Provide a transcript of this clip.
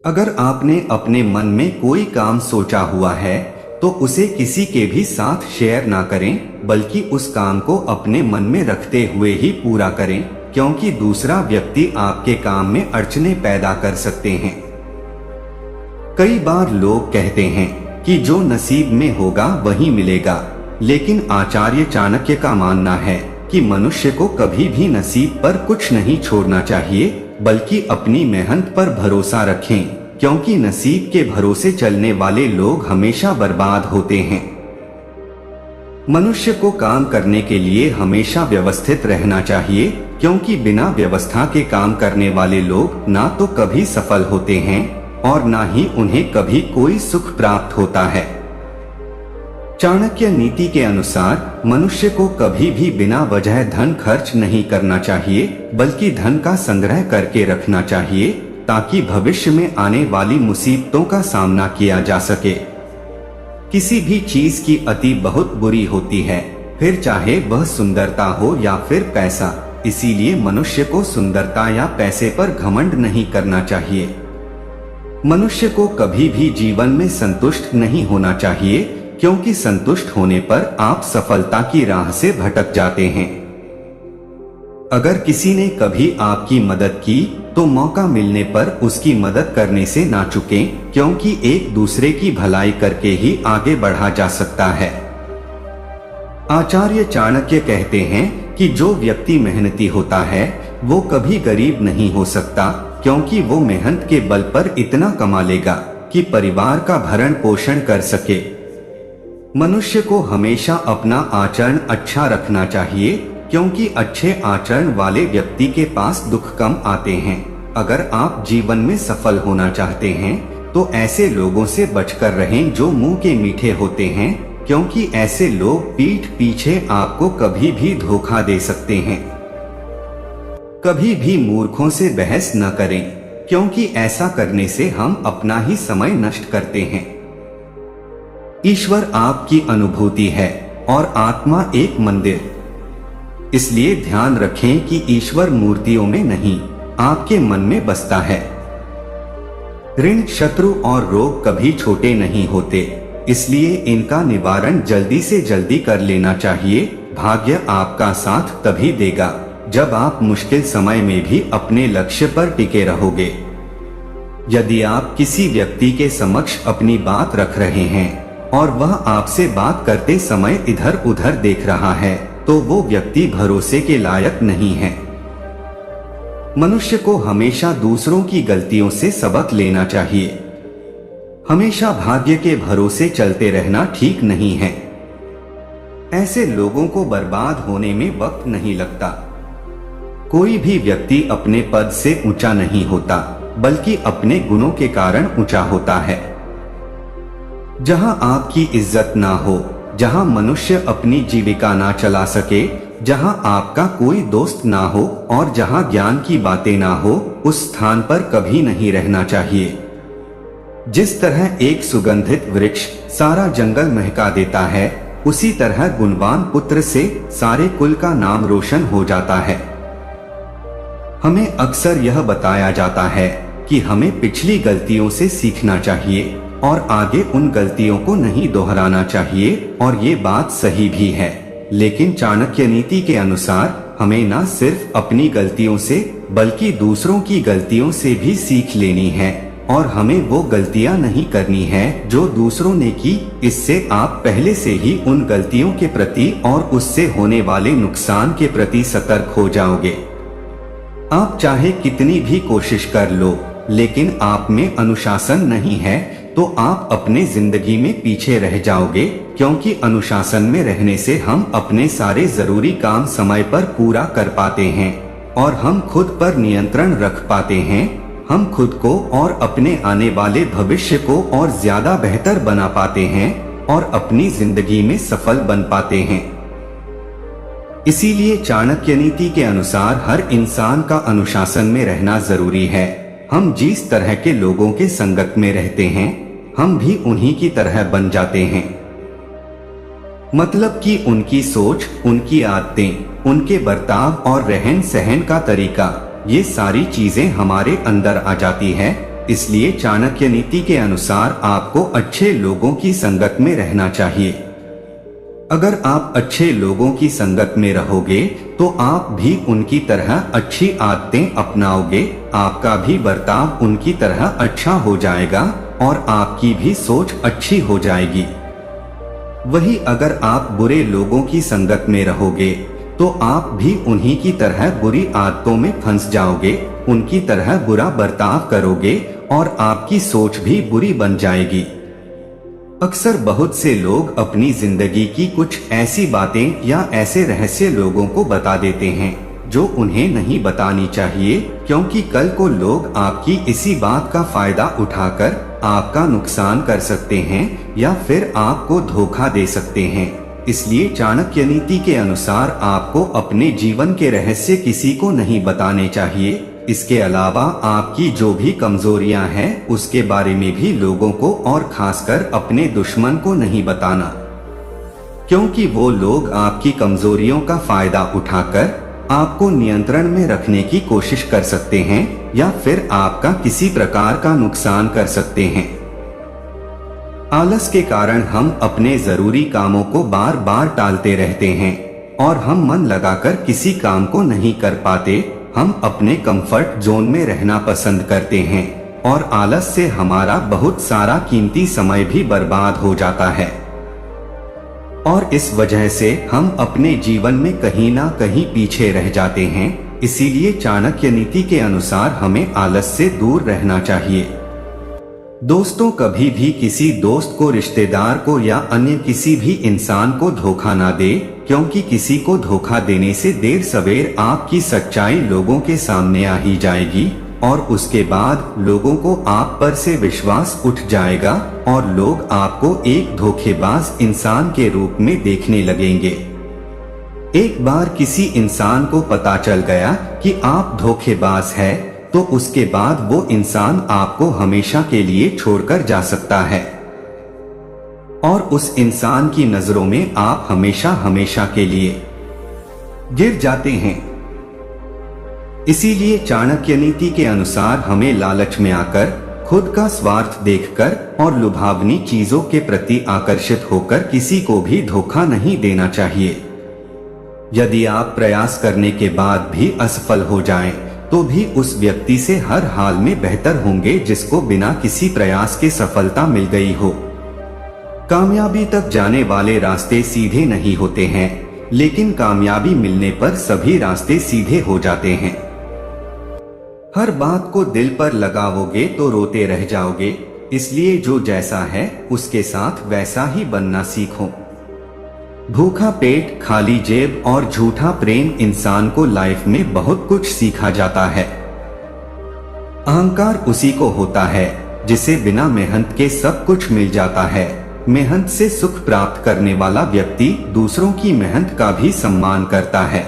अगर आपने अपने मन में कोई काम सोचा हुआ है तो उसे किसी के भी साथ शेयर ना करें, बल्कि उस काम को अपने मन में रखते हुए ही पूरा करें, क्योंकि दूसरा व्यक्ति आपके काम में अड़चने पैदा कर सकते हैं। कई बार लोग कहते हैं कि जो नसीब में होगा वही मिलेगा, लेकिन आचार्य चाणक्य का मानना है कि मनुष्य को कभी भी नसीब पर कुछ नहीं छोड़ना चाहिए, बल्कि अपनी मेहनत पर भरोसा रखें, क्योंकि नसीब के भरोसे चलने वाले लोग हमेशा बर्बाद होते हैं। मनुष्य को काम करने के लिए हमेशा व्यवस्थित रहना चाहिए, क्योंकि बिना व्यवस्था के काम करने वाले लोग ना तो कभी सफल होते हैं और ना ही उन्हें कभी कोई सुख प्राप्त होता है। चाणक्य नीति के अनुसार मनुष्य को कभी भी बिना वजह धन खर्च नहीं करना चाहिए, बल्कि धन का संग्रह करके रखना चाहिए, ताकि भविष्य में आने वाली मुसीबतों का सामना किया जा सके। किसी भी चीज की अति बहुत बुरी होती है, फिर चाहे वह सुंदरता हो या फिर पैसा। इसीलिए मनुष्य को सुंदरता या पैसे पर घमंड नहीं करना चाहिए। मनुष्य को कभी भी जीवन में संतुष्ट नहीं होना चाहिए, क्योंकि संतुष्ट होने पर आप सफलता की राह से भटक जाते हैं। अगर किसी ने कभी आपकी मदद की तो मौका मिलने पर उसकी मदद करने से ना चूकें, क्योंकि एक दूसरे की भलाई करके ही आगे बढ़ा जा सकता है। आचार्य चाणक्य कहते हैं कि जो व्यक्ति मेहनती होता है वो कभी गरीब नहीं हो सकता, क्योंकि वो मेहनत के बल पर इतना कमा लेगा कि परिवार का भरण पोषण कर सके। मनुष्य को हमेशा अपना आचरण अच्छा रखना चाहिए, क्योंकि अच्छे आचरण वाले व्यक्ति के पास दुख कम आते हैं। अगर आप जीवन में सफल होना चाहते हैं तो ऐसे लोगों से बचकर रहें जो मुंह के मीठे होते हैं, क्योंकि ऐसे लोग पीठ पीछे आपको कभी भी धोखा दे सकते हैं। कभी भी मूर्खों से बहस न करें, क्योंकि ऐसा करने से हम अपना ही समय नष्ट करते हैं। ईश्वर आपकी अनुभूति है और आत्मा एक मंदिर। इसलिए ध्यान रखें कि ईश्वर मूर्तियों में नहीं, आपके मन में बसता है। ऋण, शत्रु और रोग कभी छोटे नहीं होते, इसलिए इनका निवारण जल्दी से जल्दी कर लेना चाहिए। भाग्य आपका साथ तभी देगा जब आप मुश्किल समय में भी अपने लक्ष्य पर टिके रहोगे। यदि आप किसी व्यक्ति के समक्ष अपनी बात रख रहे हैं और वह आपसे बात करते समय इधर उधर देख रहा है, तो वो व्यक्ति भरोसे के लायक नहीं है। मनुष्य को हमेशा दूसरों की गलतियों से सबक लेना चाहिए। हमेशा भाग्य के भरोसे चलते रहना ठीक नहीं है। ऐसे लोगों को बर्बाद होने में वक्त नहीं लगता। कोई भी व्यक्ति अपने पद से ऊंचा नहीं होता, बल्कि अपने गुणों के कारण ऊंचा होता है। जहां आपकी इज्जत ना हो, जहां मनुष्य अपनी जीविका ना चला सके, जहां आपका कोई दोस्त ना हो और जहां ज्ञान की बातें ना हो, उस स्थान पर कभी नहीं रहना चाहिए। जिस तरह एक सुगंधित वृक्ष सारा जंगल महका देता है, उसी तरह गुणवान पुत्र से सारे कुल का नाम रोशन हो जाता है। हमें अक्सर यह बताया जाता है कि हमें पिछली गलतियों से सीखना चाहिए और आगे उन गलतियों को नहीं दोहराना चाहिए, और ये बात सही भी है। लेकिन चाणक्य नीति के अनुसार हमें न सिर्फ अपनी गलतियों से बल्कि दूसरों की गलतियों से भी सीख लेनी है, और हमें वो गलतियां नहीं करनी है जो दूसरों ने की। इससे आप पहले से ही उन गलतियों के प्रति और उससे होने वाले नुकसान के प्रति सतर्क हो जाओगे। आप चाहे कितनी भी कोशिश कर लो, लेकिन आप में अनुशासन नहीं है तो आप अपने जिंदगी में पीछे रह जाओगे, क्योंकि अनुशासन में रहने से हम अपने सारे जरूरी काम समय पर पूरा कर पाते हैं और हम खुद पर नियंत्रण रख पाते हैं। हम खुद को और अपने आने वाले भविष्य को और ज्यादा बेहतर बना पाते हैं और अपनी जिंदगी में सफल बन पाते हैं। इसीलिए चाणक्य नीति के अनुसार हर इंसान का अनुशासन में रहना जरूरी है। हम जिस तरह के लोगों के संगत में रहते हैं, हम भी उन्हीं की तरह बन जाते हैं। मतलब कि उनकी सोच, उनकी आदतें, उनके बर्ताव और रहन सहन का तरीका, ये सारी चीजें हमारे अंदर आ जाती है इसलिए चाणक्य नीति के अनुसार आपको अच्छे लोगों की संगत में रहना चाहिए। अगर आप अच्छे लोगों की संगत में रहोगे तो आप भी उनकी तरह अच्छी आदतें अपनाओगे, आपका भी बर्ताव उनकी तरह अच्छा हो जाएगा और आपकी भी सोच अच्छी हो जाएगी। वही अगर आप बुरे लोगों की संगत में रहोगे तो आप भी उन्हीं की तरह बुरी आदतों में फंस जाओगे, उनकी तरह बुरा बर्ताव करोगे और आपकी सोच भी बुरी बन जाएगी। अक्सर बहुत से लोग अपनी जिंदगी की कुछ ऐसी बातें या ऐसे रहस्य लोगों को बता देते हैं जो उन्हें नहीं बतानी चाहिए, क्योंकि कल को लोग आपकी इसी बात का फायदा उठाकर आपका नुकसान कर सकते हैं या फिर आपको धोखा दे सकते हैं। इसलिए चाणक्य नीति के अनुसार आपको अपने जीवन के रहस्य किसी को नहीं बताने चाहिए। इसके अलावा आपकी जो भी कमजोरियां हैं उसके बारे में भी लोगों को और खासकर अपने दुश्मन को नहीं बताना, क्योंकि वो लोग आपकी कमजोरियों का फायदा उठाकर आपको नियंत्रण में रखने की कोशिश कर सकते हैं या फिर आपका किसी प्रकार का नुकसान कर सकते हैं। आलस के कारण हम अपने जरूरी कामों को बार बार टालते रहते हैं और हम मन लगाकर किसी काम को नहीं कर पाते। हम अपने कंफर्ट जोन में रहना पसंद करते हैं और आलस से हमारा बहुत सारा कीमती समय भी बर्बाद हो जाता है और इस वजह से हम अपने जीवन में कहीं ना कहीं पीछे रह जाते हैं। इसीलिए चाणक्य नीति के अनुसार हमें आलस से दूर रहना चाहिए। दोस्तों, कभी भी किसी दोस्त को, रिश्तेदार को या अन्य किसी भी इंसान को धोखा ना दे, क्योंकि किसी को धोखा देने से देर सवेर आपकी सच्चाई लोगों के सामने आ ही जाएगी और उसके बाद लोगों को आप पर से विश्वास उठ जाएगा और लोग आपको एक धोखेबाज इंसान के रूप में देखने लगेंगे। एक बार किसी इंसान को पता चल गया कि आप धोखेबाज हैं, तो उसके बाद वो इंसान आपको हमेशा के लिए छोड़कर जा सकता है और उस इंसान की नजरों में आप हमेशा हमेशा के लिए गिर जाते हैं। इसीलिए चाणक्य नीति के अनुसार हमें लालच में आकर, खुद का स्वार्थ देखकर और लुभावनी चीजों के प्रति आकर्षित होकर किसी को भी धोखा नहीं देना चाहिए। यदि आप प्रयास करने के बाद भी असफल हो जाएं, तो भी उस व्यक्ति से हर हाल में बेहतर होंगे जिसको बिना किसी प्रयास के सफलता मिल गई हो। कामयाबी तक जाने वाले रास्ते सीधे नहीं होते हैं, लेकिन कामयाबी मिलने पर सभी रास्ते सीधे हो जाते हैं। हर बात को दिल पर लगाओगे तो रोते रह जाओगे, इसलिए जो जैसा है उसके साथ वैसा ही बनना सीखो। भूखा पेट, खाली जेब और झूठा प्रेम इंसान को लाइफ में बहुत कुछ सिखा जाता है। अहंकार उसी को होता है जिसे बिना मेहनत के सब कुछ मिल जाता है। मेहनत से सुख प्राप्त करने वाला व्यक्ति दूसरों की मेहनत का भी सम्मान करता है।